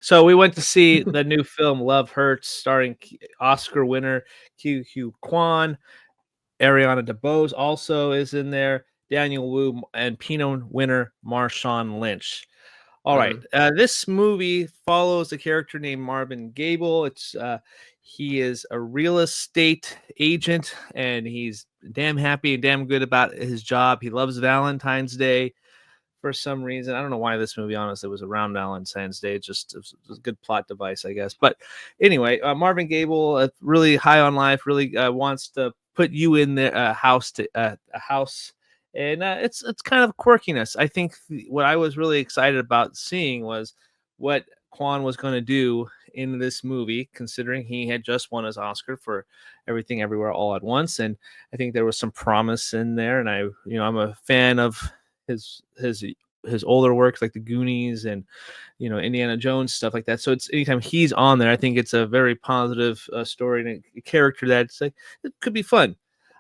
So we went to see the new film Love Hurts, starring Oscar winner Ke Huy Quan. Ariana DeBose also is in there. Daniel Wu and Pinot winner Marshawn Lynch. All right. Mhm. This movie follows a character named Marvin Gable. He is a real estate agent, and he's damn happy and damn good about his job. He loves Valentine's Day for some reason. I don't know why this movie, honestly, was around Valentine's Day. It was a good plot device, I guess. But anyway, Marvin Gable, really high on life, really wants to put you in the a house, and it's kind of quirkiness. I think what I was really excited about seeing was what Quan was going to do in this movie, considering he had just won his Oscar for Everything Everywhere All at Once, and I think there was some promise in there. And I'm a fan of his his his older works like the Goonies and Indiana Jones, stuff like that. So it's anytime he's on there, I think it's a very positive story and a character that's like it could be fun.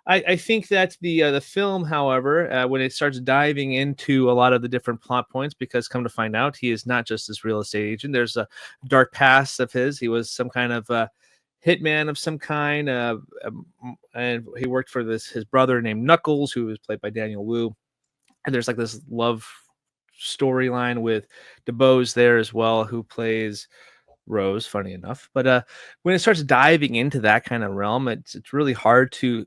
I think that the film, however, when it starts diving into a lot of the different plot points, because come to find out, he is not just this real estate agent. There's a dark past of his. He was some kind of hitman of some kind, and he worked for his brother named Knuckles, who was played by Daniel Wu. And there's like this love storyline with DeBose there as well, who plays Rose, funny enough. But when it starts diving into that kind of realm, it's really hard to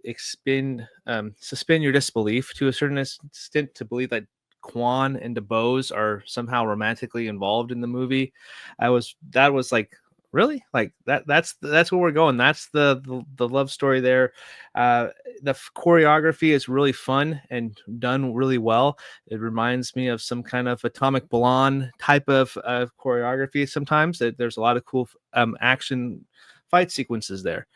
suspend your disbelief to a certain extent to believe that Quan and DeBose are somehow romantically involved in the movie. That was like, really, like that's where we're going. That's the love story there. The choreography is really fun and done really well. It reminds me of some kind of Atomic Blonde type of choreography. Sometimes there's a lot of cool action fight sequences there.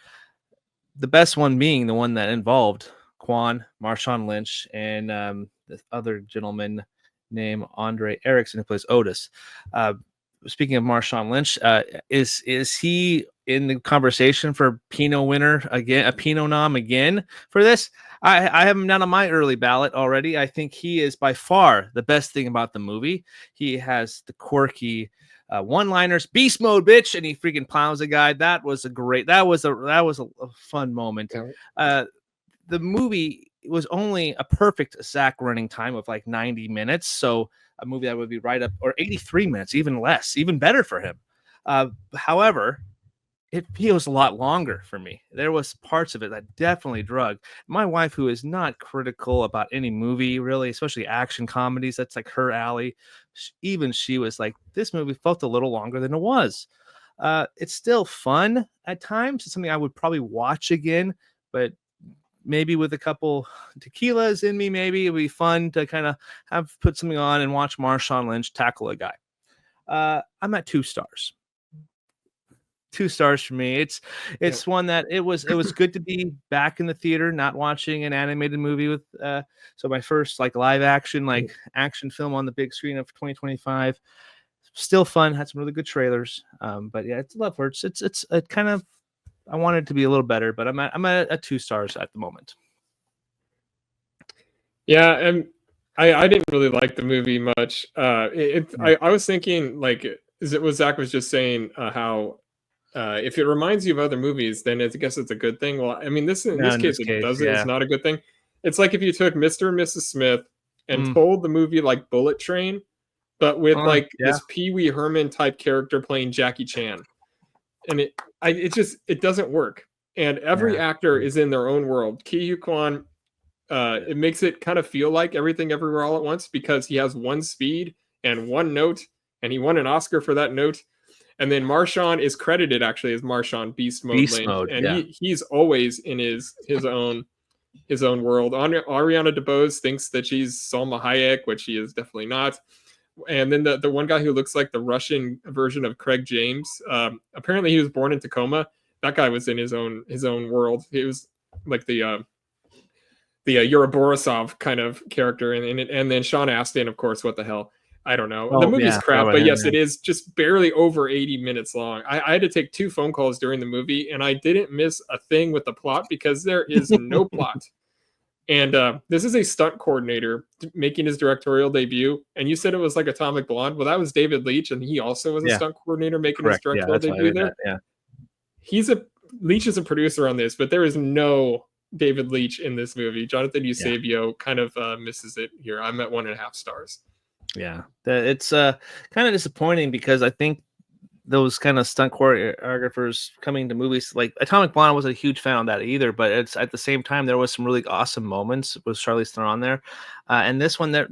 The best one being the one that involved Quan, Marshawn Lynch, and this other gentleman named Andre Erickson, who plays Otis. Speaking of Marshawn Lynch, is he in the conversation for Pinot winner again, a Pinot nom again for this? I have him down on my early ballot already. I think he is by far the best thing about the movie. He has the quirky one-liners, beast mode, bitch, and he freaking plows a guy. That was a fun moment. The movie was only a perfect SAC running time of like 90 minutes, so a movie that would be right up, or 83 minutes, even less, even better for him. However, it feels a lot longer for me. There was parts of it that definitely drug. My wife, who is not critical about any movie, really, especially action comedies, that's like her alley. Even she was like, this movie felt a little longer than it was. It's still fun at times. It's something I would probably watch again, but maybe with a couple tequilas in me, maybe it'd be fun to kind of put something on and watch Marshawn Lynch tackle a guy. I'm at 2 stars. 2 stars for me. It's one that it was good to be back in the theater, not watching an animated movie with so my first like live action action film on the big screen of 2025. Still fun, had some really good trailers. But yeah, it's Love Hurts. It's a kind of, I wanted it to be a little better, but I'm at 2 stars at the moment. Yeah, and I didn't really like the movie much. I was thinking like, is it what Zach was just saying, how if it reminds you of other movies, then I guess it's a good thing. Well, I mean, in this case, it doesn't. Yeah. It's not a good thing. It's like if you took Mr. and Mrs. Smith and told the movie like Bullet Train, but with this Pee Wee Herman type character playing Jackie Chan, and it doesn't work. And every actor is in their own world. Ke Huy Quan, it makes it kind of feel like Everything Everywhere All at Once, because he has one speed and one note, and he won an Oscar for that note. And then Marshawn is credited actually as Marshawn Beast Mode, and he's always in his own world. Ariana DeBose thinks that she's Salma Hayek, which she is definitely not. And then the one guy who looks like the Russian version of Craig James, apparently he was born in Tacoma. That guy was in his own world. He was like the Yuri Borisov kind of character, and then Sean Astin, of course. What the hell? I don't know. The movie's crap, but yes, it is just barely over 80 minutes long. I had to take 2 phone calls during the movie, and I didn't miss a thing with the plot because there is no plot. And this is a stunt coordinator making his directorial debut. And you said it was like Atomic Blonde. Well, that was David Leitch, and he also was a stunt coordinator making his directorial debut there. Leitch is a producer on this, but there is no David Leitch in this movie. Jonathan Eusebio kind of misses it here. I'm at 1.5 stars. Yeah, it's kind of disappointing because I think those kind of stunt choreographers coming to movies like Atomic Blonde, wasn't a huge fan of that either, but it's at the same time there was some really awesome moments with Charlize Theron there, and this one there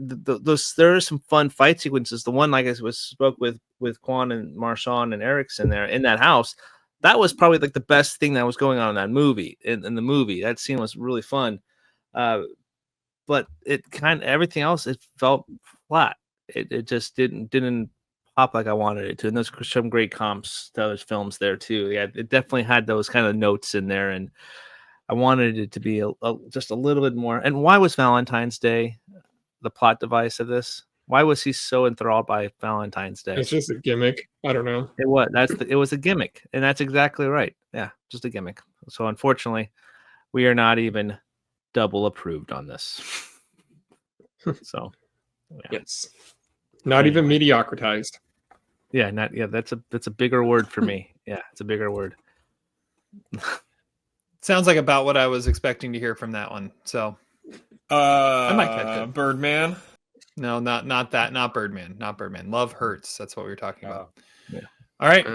are some fun fight sequences. The one like I spoke with Quan and Marshawn and Erickson there in that house, that was probably like the best thing that was going on in that movie. In the movie, that scene was really fun, but it kind of everything else it felt flat. It just didn't pop like I wanted it to. And there's some great comps to those films there too. Yeah, it definitely had those kind of notes in there, and I wanted it to be just a little bit more. And why was Valentine's Day the plot device of this? Why was he so enthralled by Valentine's Day? It's just a gimmick. I don't know. It was. It was a gimmick, and that's exactly right. Yeah, just a gimmick. So unfortunately, we are not even double approved on this. So, yes, not even mediocritized. Yeah, that's a bigger word for me. Yeah, it's a bigger word. Sounds like about what I was expecting to hear from that one. So I might catch it. Birdman. No, not that. Not Birdman. Not Birdman. Love Hurts. That's what we were talking about. Yeah. All right.